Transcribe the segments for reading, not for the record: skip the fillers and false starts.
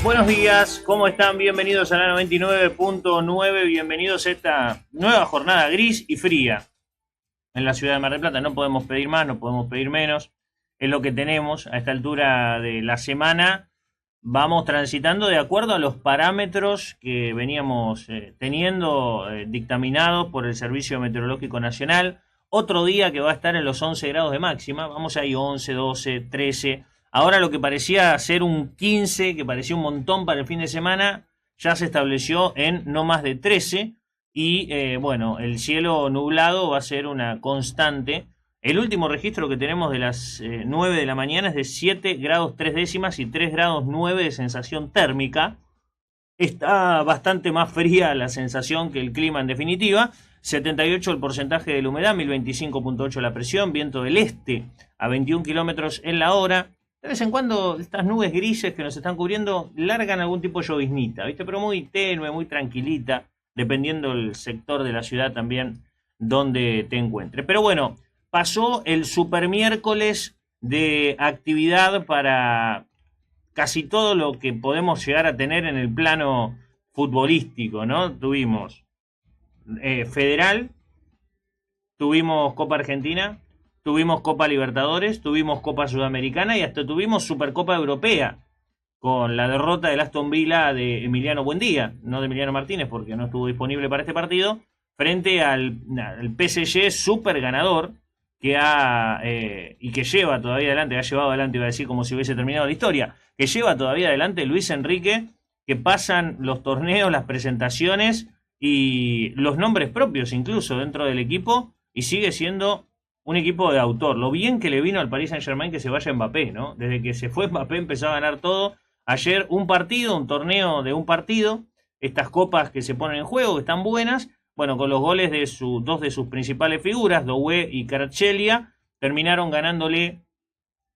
Buenos días, ¿cómo están? Bienvenidos a la 99.9, bienvenidos a esta nueva jornada gris y fría en la ciudad de Mar del Plata. No podemos pedir más, no podemos pedir menos, es lo que tenemos a esta altura de la semana. Vamos transitando de acuerdo a los parámetros que veníamos teniendo dictaminados por el Servicio Meteorológico Nacional. Otro día que va a estar en los 11 grados de máxima, vamos ahí 11, 12, 13. Ahora lo que parecía ser un 15, que parecía un montón para el fin de semana, ya se estableció en no más de 13. Y bueno, el cielo nublado va a ser una constante. El último registro que tenemos de las 9 de la mañana es de 7 grados 3 décimas y 3 grados 9 de sensación térmica. Está bastante más fría la sensación que el clima en definitiva. 78 el porcentaje de la humedad, 1025.8 la presión, viento del este a 21 kilómetros en la hora. De vez en cuando estas nubes grises que nos están cubriendo largan algún tipo de lloviznita, ¿viste? Pero muy tenue, muy tranquilita, dependiendo del sector de la ciudad también donde te encuentres. Pero bueno, pasó el super miércoles de actividad para casi todo lo que podemos llegar a tener en el plano futbolístico, ¿no? Tuvimos Federal, tuvimos Copa Argentina, tuvimos Copa Libertadores, tuvimos Copa Sudamericana y hasta tuvimos Supercopa Europea con la derrota del Aston Villa de Emiliano Buendía, no de Emiliano Martínez porque no estuvo disponible para este partido, frente al PSG super ganador que y que lleva todavía adelante, ha llevado adelante, iba a decir como si hubiese terminado la historia, que lleva todavía adelante Luis Enrique, que pasan los torneos, las presentaciones y los nombres propios incluso dentro del equipo y sigue siendo un equipo de autor. Lo bien que le vino al Paris Saint-Germain que se vaya Mbappé, ¿no? Desde que se fue Mbappé empezó a ganar todo. Ayer un partido, un torneo de un partido, estas copas que se ponen en juego, que están buenas, bueno, con los goles de dos de sus principales figuras, Doué y Kvaratskhelia, terminaron ganándole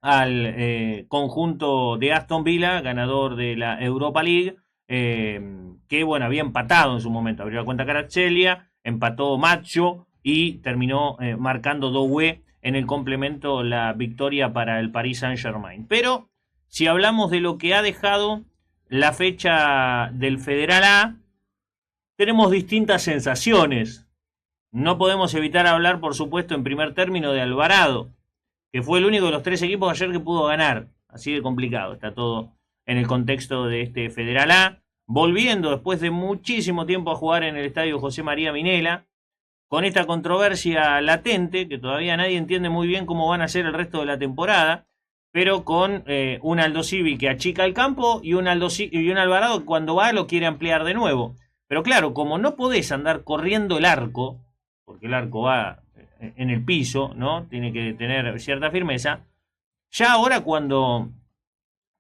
al conjunto de Aston Villa, ganador de la Europa League, que bueno, había empatado en su momento, abrió la cuenta Kvaratskhelia, empató Macho y terminó marcando Doué en el complemento la victoria para el Paris Saint-Germain. Pero si hablamos de lo que ha dejado la fecha del Federal A, tenemos distintas sensaciones. No podemos evitar hablar, por supuesto, en primer término de Alvarado, que fue el único de los tres equipos ayer que pudo ganar. Así de complicado está todo en el contexto de este Federal A. Volviendo después de muchísimo tiempo a jugar en el estadio José María Minela, con esta controversia latente, que todavía nadie entiende muy bien cómo van a ser el resto de la temporada, pero con un Aldosivi que achica el campo y un Alvarado que cuando va lo quiere ampliar de nuevo. Pero claro, como no podés andar corriendo el arco, porque el arco va en el piso, ¿no? Tiene que tener cierta firmeza. Ya ahora cuando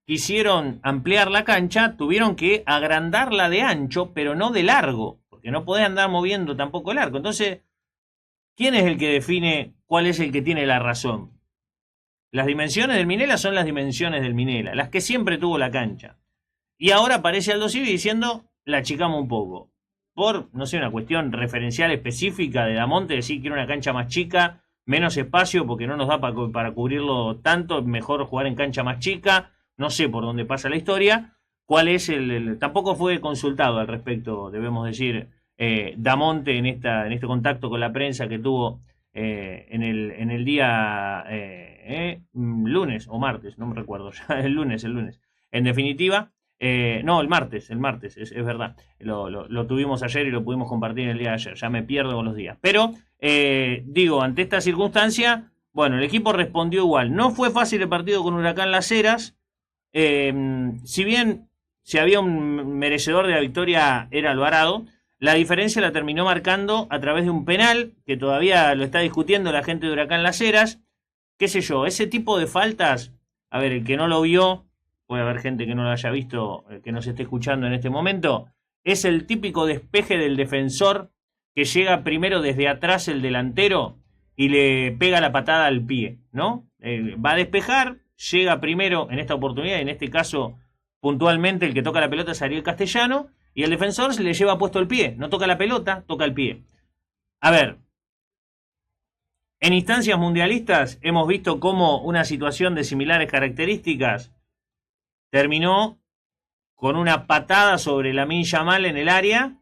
quisieron ampliar la cancha, tuvieron que agrandarla de ancho, pero no de largo, porque no podés andar moviendo tampoco el arco. Entonces, ¿quién es el que define cuál es el que tiene la razón? Las dimensiones del Minela son las dimensiones del Minela, las que siempre tuvo la cancha. Y ahora aparece Aldo Civi diciendo, la achicamos un poco. Por, no sé, una cuestión referencial específica de Damonte, decir que era una cancha más chica, menos espacio porque no nos da para cubrirlo tanto, mejor jugar en cancha más chica, no sé por dónde pasa la historia. ¿Cuál es tampoco fue consultado al respecto, debemos decir, Damonte en este contacto con la prensa que tuvo en el día lunes o martes, no me recuerdo ya, el lunes. En definitiva, no, el martes, es verdad. Lo tuvimos ayer y lo pudimos compartir el día de ayer. Ya me pierdo con los días. Pero, digo, ante esta circunstancia, bueno, el equipo respondió igual. No fue fácil el partido con Huracán Las Heras. Si bien si había un merecedor de la victoria era Alvarado, la diferencia la terminó marcando a través de un penal, que todavía lo está discutiendo la gente de Huracán Las Heras. Qué sé yo, ese tipo de faltas, a ver, el que no lo vio, puede haber gente que no lo haya visto, que nos esté escuchando en este momento, es el típico despeje del defensor que llega primero desde atrás el delantero y le pega la patada al pie, ¿no? Va a despejar, llega primero en esta oportunidad, en este caso puntualmente el que toca la pelota es Ariel Castellano, y el defensor se le lleva puesto el pie, no toca la pelota, toca el pie. A ver, en instancias mundialistas hemos visto cómo una situación de similares características terminó con una patada sobre Lamine Yamal en el área.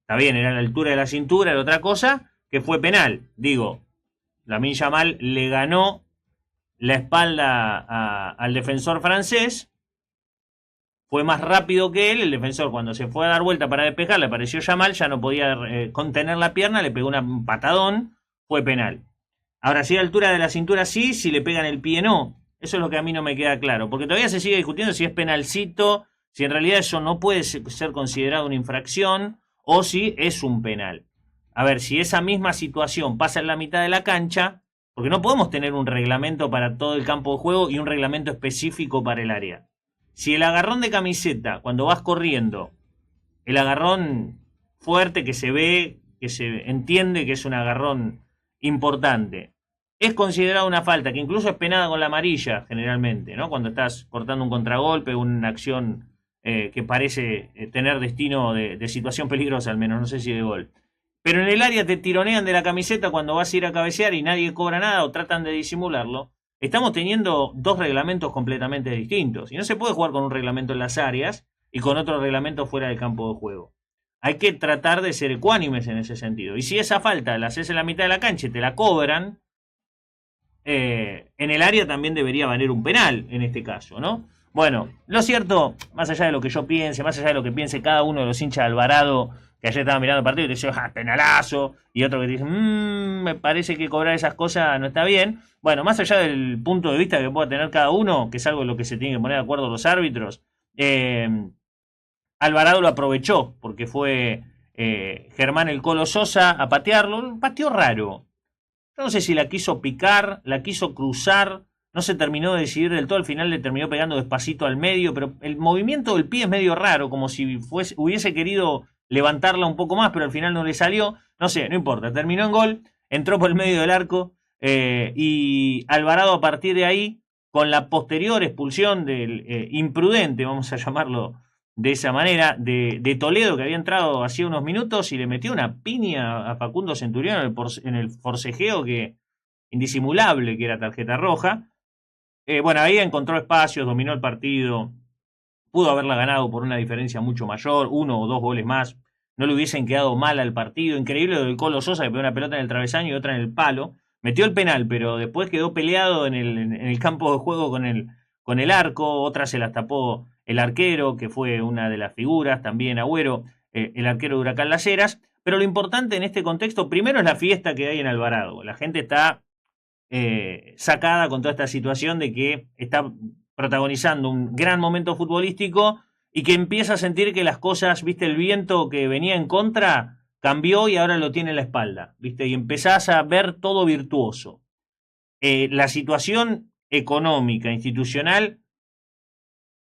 Está bien, era a la altura de la cintura, era otra cosa, que fue penal. Digo, Lamine Yamal le ganó la espalda al defensor francés, fue más rápido que él, el defensor cuando se fue a dar vuelta para despejar, le apareció Yamal, ya no podía contener la pierna, le pegó un patadón, fue penal. Ahora, si a la altura de la cintura sí, si le pegan el pie no. Eso es lo que a mí no me queda claro, porque todavía se sigue discutiendo si es penalcito, si en realidad eso no puede ser considerado una infracción o si es un penal. A ver, si esa misma situación pasa en la mitad de la cancha, porque no podemos tener un reglamento para todo el campo de juego y un reglamento específico para el área. Si el agarrón de camiseta, cuando vas corriendo, el agarrón fuerte que se ve, que se entiende que es un agarrón importante, es considerada una falta, que incluso es penada con la amarilla generalmente, ¿no? Cuando estás cortando un contragolpe, una acción que parece tener destino de situación peligrosa, al menos, no sé si de gol. Pero en el área te tironean de la camiseta cuando vas a ir a cabecear y nadie cobra nada o tratan de disimularlo. Estamos teniendo dos reglamentos completamente distintos. Y no se puede jugar con un reglamento en las áreas y con otro reglamento fuera del campo de juego. Hay que tratar de ser ecuánimes en ese sentido. Y si esa falta la haces en la mitad de la cancha y te la cobran, en el área también debería valer un penal en este caso, ¿no? Bueno, lo cierto, más allá de lo que yo piense, más allá de lo que piense cada uno de los hinchas de Alvarado, que ayer estaba mirando el partido y te dice, penalazo, y otro que te dice, me parece que cobrar esas cosas no está bien. Bueno, más allá del punto de vista que pueda tener cada uno, que es algo en lo que se tienen que poner de acuerdo los árbitros, Alvarado lo aprovechó, porque fue Germán el Colo Sosa a patearlo, un pateo raro. Yo no sé si la quiso picar, la quiso cruzar, no se terminó de decidir del todo, al final le terminó pegando despacito al medio, pero el movimiento del pie es medio raro, como si hubiese querido levantarla un poco más, pero al final no le salió. No sé, no importa, terminó en gol, entró por el medio del arco y Alvarado a partir de ahí, con la posterior expulsión del imprudente, vamos a llamarlo de esa manera, de Toledo, que había entrado hacía unos minutos y le metió una piña a Facundo Centurión en el forcejeo que indisimulable, que era tarjeta roja. Bueno, ahí encontró espacios, dominó el partido, pudo haberla ganado por una diferencia mucho mayor, 1 o 2 goles más, no le hubiesen quedado mal al partido. Increíble lo del Colo Sosa, que pegó una pelota en el travesaño y otra en el palo, metió el penal, pero después quedó peleado en el campo de juego con el arco, otra se las tapó el arquero, que fue una de las figuras, también Agüero, el arquero de Huracán Las Heras. Pero lo importante en este contexto, primero es la fiesta que hay en Alvarado. La gente está sacada con toda esta situación de que está protagonizando un gran momento futbolístico y que empieza a sentir que las cosas, viste, el viento que venía en contra cambió y ahora lo tiene en la espalda, viste, y empezás a ver todo virtuoso. La situación económica, institucional,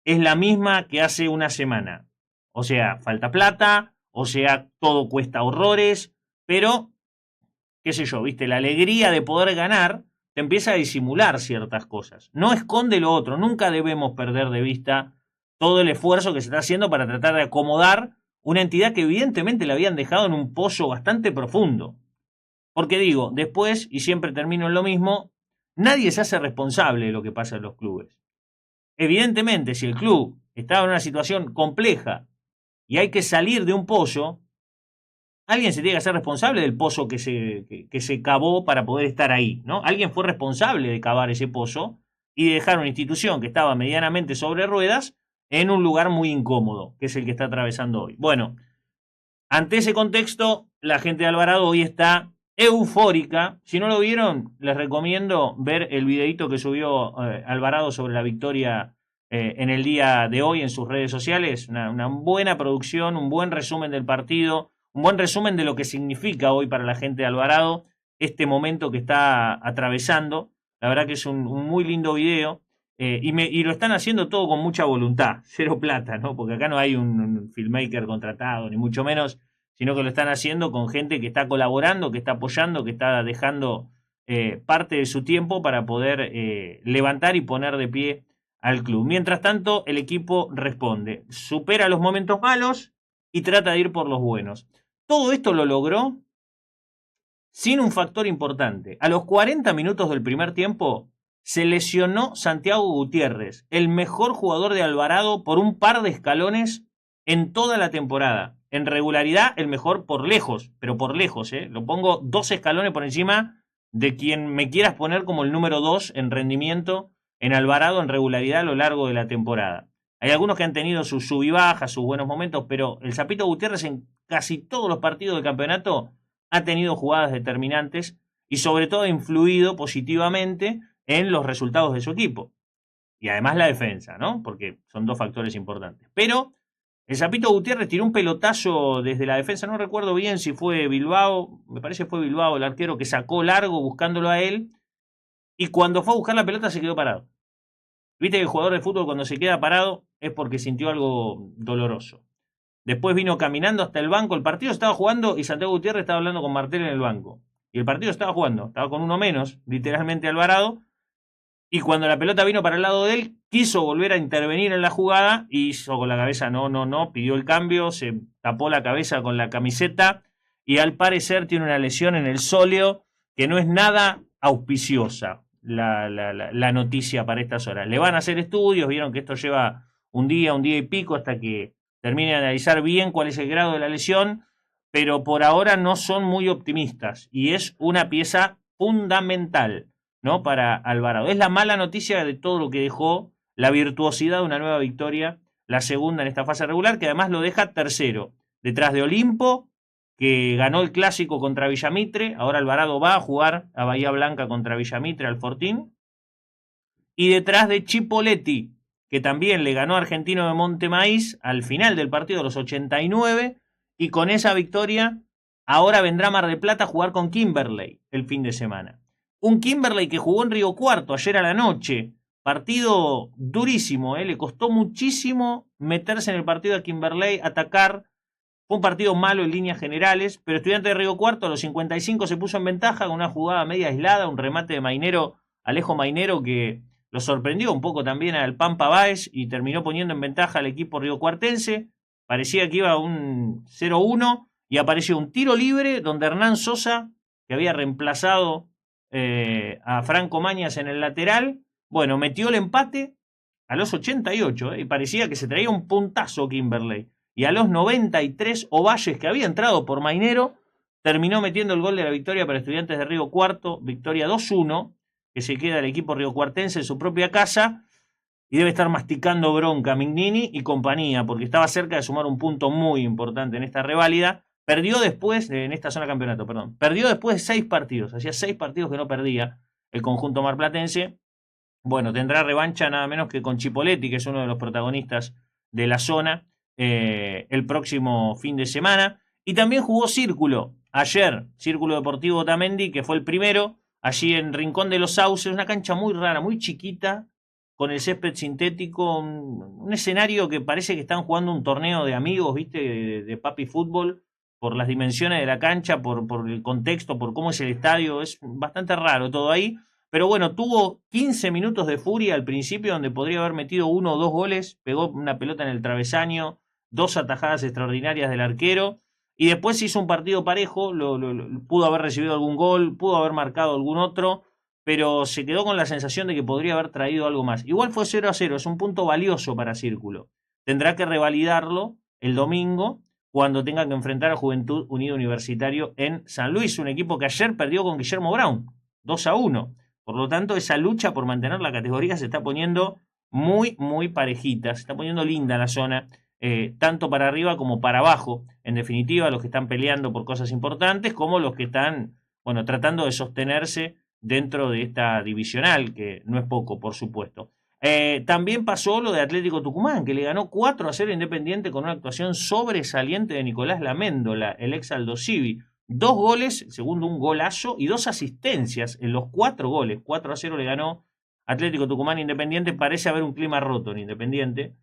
es la misma que hace una semana. O sea, falta plata, o sea, todo cuesta horrores, pero, qué sé yo, viste, la alegría de poder ganar te empieza a disimular ciertas cosas. No esconde lo otro, nunca debemos perder de vista todo el esfuerzo que se está haciendo para tratar de acomodar una entidad que evidentemente la habían dejado en un pozo bastante profundo. Porque digo, después, y siempre termino en lo mismo, nadie se hace responsable de lo que pasa en los clubes. Evidentemente, si el club estaba en una situación compleja y hay que salir de un pozo, alguien se tiene que hacer responsable del pozo que se cavó para poder estar ahí, ¿no? Alguien fue responsable de cavar ese pozo y de dejar una institución que estaba medianamente sobre ruedas en un lugar muy incómodo, que es el que está atravesando hoy. Bueno, ante ese contexto, la gente de Alvarado hoy está eufórica. Si no lo vieron, les recomiendo ver el videito que subió Alvarado sobre la victoria en el día de hoy en sus redes sociales. Una buena producción, un buen resumen del partido, un buen resumen de lo que significa hoy para la gente de Alvarado este momento que está atravesando. La verdad que es un muy lindo video y lo están haciendo todo con mucha voluntad, cero plata, ¿no? Porque acá no hay un filmmaker contratado, ni mucho menos, sino que lo están haciendo con gente que está colaborando, que está apoyando, que está dejando parte de su tiempo para poder levantar y poner de pie al club. Mientras tanto, el equipo responde, supera los momentos malos y trata de ir por los buenos. Todo esto lo logró sin un factor importante. A los 40 minutos del primer tiempo, Se lesionó Santiago Gutiérrez, el mejor jugador de Alvarado por un par de escalones en toda la temporada. En regularidad, el mejor por lejos, pero por lejos, ¿eh? Lo pongo 2 escalones por encima de quien me quieras poner como el número 2 en rendimiento en Alvarado en regularidad a lo largo de la temporada. Hay algunos que han tenido sus sub y bajas, sus buenos momentos, pero el Zapito Gutiérrez en casi todos los partidos del campeonato ha tenido jugadas determinantes y sobre todo ha influido positivamente en los resultados de su equipo. Y además la defensa, ¿no? Porque son 2 factores importantes. Pero el Zapito Gutiérrez tiró un pelotazo desde la defensa, no recuerdo bien si fue Bilbao, me parece que fue Bilbao el arquero que sacó largo buscándolo a él, y cuando fue a buscar la pelota se quedó parado. Viste que el jugador de fútbol cuando se queda parado es porque sintió algo doloroso. Después vino caminando hasta el banco, el partido estaba jugando y Santiago Gutiérrez estaba hablando con Martel en el banco. Y el partido estaba jugando, estaba con uno menos, literalmente Alvarado, y cuando la pelota vino para el lado de él, quiso volver a intervenir en la jugada y hizo con la cabeza no, pidió el cambio, se tapó la cabeza con la camiseta y al parecer tiene una lesión en el sóleo que no es nada auspiciosa la noticia para estas horas. Le van a hacer estudios, vieron que esto lleva un día y pico hasta que termine de analizar bien cuál es el grado de la lesión, pero por ahora no son muy optimistas y es una pieza fundamental, ¿no? Para Alvarado. Es la mala noticia de todo lo que dejó la virtuosidad de una nueva victoria, la segunda en esta fase regular, que además lo deja tercero, detrás de Olimpo, que ganó el clásico contra Villamitre, ahora Alvarado va a jugar a Bahía Blanca contra Villamitre al Fortín, y detrás de Chipoleti, que también le ganó a Argentino de Montemaíz al final del partido de los 89, y con esa victoria ahora vendrá Mar del Plata a jugar con Kimberley el fin de semana. Un Kimberley que jugó en Río Cuarto ayer a la noche, partido durísimo, le costó muchísimo meterse en el partido a Kimberley, atacar. Fue un partido malo en líneas generales, pero Estudiantes de Río Cuarto a los 55 se puso en ventaja con una jugada media aislada, un remate de Mainero, Alejo Mainero, que lo sorprendió un poco también al Pampa Báez y terminó poniendo en ventaja al equipo riocuartense. Parecía que iba a un 0-1 y apareció un tiro libre donde Hernán Sosa, que había reemplazado a Franco Mañas en el lateral, bueno, metió el empate a los 88 y parecía que se traía un puntazo Kimberley. Y a los 93 Ovalles, que había entrado por Mainero, terminó metiendo el gol de la victoria para Estudiantes de Río Cuarto, victoria 2-1, que se queda el equipo riocuartense en su propia casa, y debe estar masticando bronca Mignini y compañía, porque estaba cerca de sumar un punto muy importante en esta reválida. Perdió después, en esta zona campeonato, perdón, perdió después de 6 partidos, hacía 6 partidos que no perdía el conjunto marplatense. Bueno, tendrá revancha nada menos que con Chipoleti, que es uno de los protagonistas de la zona, el próximo fin de semana. Y también jugó Círculo ayer, Círculo Deportivo Otamendi, que fue el primero, allí en Rincón de los Sauces, una cancha muy rara, muy chiquita, con el césped sintético, un escenario que parece que están jugando un torneo de amigos, ¿viste? De papi fútbol, por las dimensiones de la cancha, por el contexto, por cómo es el estadio, es bastante raro todo ahí. Pero bueno, tuvo 15 minutos de furia al principio, donde podría haber metido 1 o 2 goles, pegó una pelota en el travesaño, 2 atajadas extraordinarias del arquero, y después hizo un partido parejo, pudo haber recibido algún gol, pudo haber marcado algún otro, pero se quedó con la sensación de que podría haber traído algo más. Igual fue 0-0, es un punto valioso para Círculo. Tendrá que revalidarlo el domingo, cuando tenga que enfrentar a Juventud Unido Universitario en San Luis, un equipo que ayer perdió con Guillermo Brown, 2-1. Por lo tanto, esa lucha por mantener la categoría se está poniendo muy, muy parejita, se está poniendo linda la zona, tanto para arriba como para abajo. En definitiva, los que están peleando por cosas importantes, como los que están, bueno, tratando de sostenerse dentro de esta divisional, que no es poco, por supuesto. También pasó lo de Atlético Tucumán, que le ganó 4-0 Independiente con una actuación sobresaliente de Nicolás Laméndola, el ex Aldo Civi. 2 goles, segundo un golazo, y 2 asistencias en los 4 goles. 4-0 le ganó Atlético Tucumán Independiente. Parece haber un clima roto en Independiente.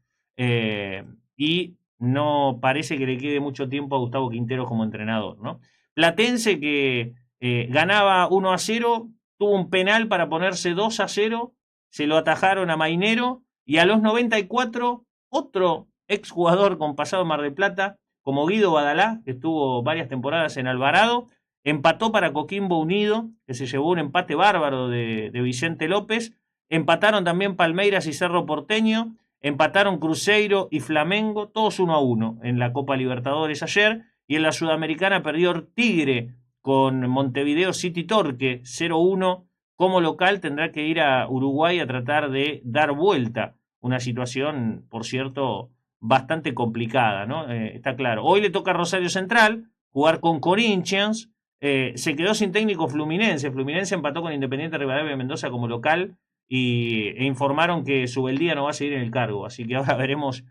Y no parece que le quede mucho tiempo a Gustavo Quintero como entrenador, ¿no? Platense, que ganaba 1-0, tuvo un penal para ponerse 2-0, se lo atajaron a Mainero, y a los 94 otro exjugador con pasado en Mar del Plata, como Guido Badalá, que estuvo varias temporadas en Alvarado, empató para Coquimbo Unido, que se llevó un empate bárbaro de Vicente López, Empataron también Palmeiras y Cerro Porteño. Empataron Cruzeiro y Flamengo, todos 1-1 en la Copa Libertadores ayer. Y en la Sudamericana perdió Tigre con Montevideo City Torque 0-1. Como local tendrá que ir a Uruguay a tratar de dar vuelta. Una situación, por cierto, bastante complicada, ¿no? Está claro. Hoy le toca a Rosario Central jugar con Corinthians. Se quedó sin técnico Fluminense. Fluminense empató con Independiente Rivadavia de Mendoza como local e informaron que Subeldía no va a seguir en el cargo. Así que ahora veremos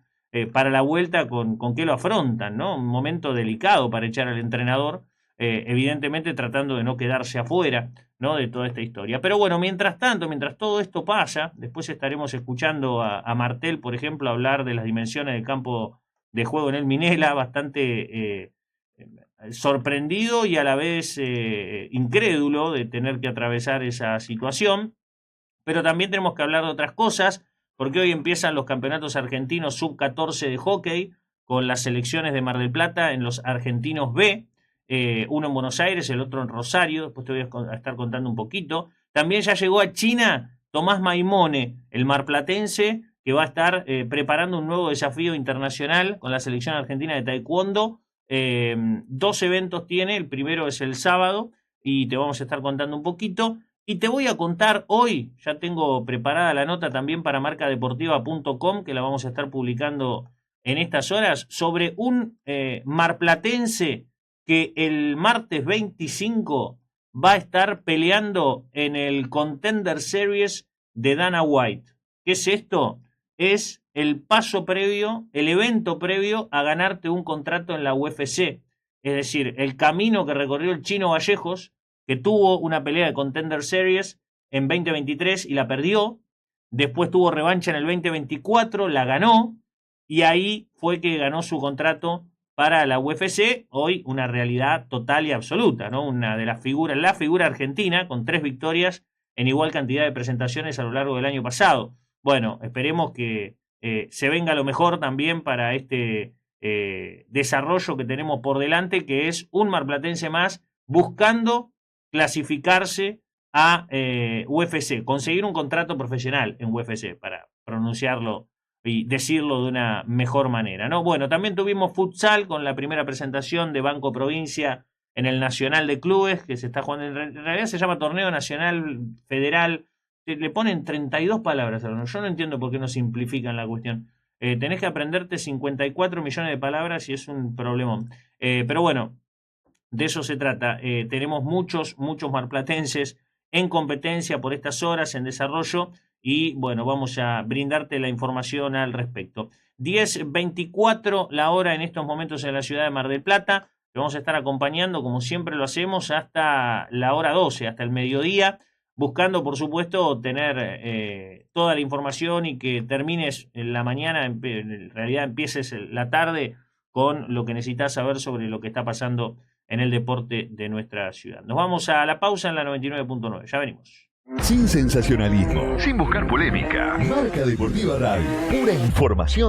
para la vuelta con qué lo afrontan, ¿no? Un momento delicado para echar al entrenador, evidentemente tratando de no quedarse afuera, ¿no?, de toda esta historia. Pero bueno, mientras tanto, mientras todo esto pasa, después estaremos escuchando a Martel, por ejemplo, hablar de las dimensiones del campo de juego en el Minela, bastante sorprendido y a la vez incrédulo de tener que atravesar esa situación. Pero también tenemos que hablar de otras cosas, porque hoy empiezan los campeonatos argentinos sub-14 de hockey, con las selecciones de Mar del Plata en los argentinos B, uno en Buenos Aires, el otro en Rosario, después te voy a estar contando un poquito. También ya llegó a China Tomás Maimone, el marplatense, que va a estar preparando un nuevo desafío internacional con la selección argentina de taekwondo. 2 eventos tiene, el primero es el sábado, y te vamos a estar contando un poquito. Y te voy a contar hoy, ya tengo preparada la nota también para marcadeportiva.com, que la vamos a estar publicando en estas horas, sobre un marplatense que el martes 25 va a estar peleando en el Contender Series de Dana White. ¿Qué es esto? Es el paso previo, el evento previo a ganarte un contrato en la UFC. Es decir, el camino que recorrió el Chino Vallejos, que tuvo una pelea de Contender Series en 2023 y la perdió. Después tuvo revancha en el 2024, la ganó, y ahí fue que ganó su contrato para la UFC. Hoy una realidad total y absoluta, ¿no? Una de las figuras, la figura argentina, con 3 victorias en igual cantidad de presentaciones a lo largo del año pasado. Bueno, esperemos que se venga lo mejor también para este desarrollo que tenemos por delante, que es un marplatense más buscando clasificarse a UFC, conseguir un contrato profesional en UFC, para pronunciarlo y decirlo de una mejor manera, ¿no? Bueno, también tuvimos futsal con la primera presentación de Banco Provincia en el Nacional de Clubes, que se está jugando, en realidad se llama Torneo Nacional Federal, le ponen 32 palabras, yo no entiendo por qué no simplifican la cuestión. Tenés que aprenderte 54 millones de palabras y es un problemón. Pero bueno, de eso se trata. Tenemos muchos marplatenses en competencia por estas horas, en desarrollo, y bueno, vamos a brindarte la información al respecto. 10:24 la hora en estos momentos en la ciudad de Mar del Plata. Te vamos a estar acompañando, como siempre lo hacemos, hasta la hora 12, hasta el mediodía, buscando, por supuesto, tener toda la información y que termines en la mañana, en realidad empieces la tarde con lo que necesitas saber sobre lo que está pasando en el deporte de nuestra ciudad. Nos vamos a la pausa en la 99.9. Ya venimos. Sin sensacionalismo, sin buscar polémica. Marca Deportiva Radio, pura información.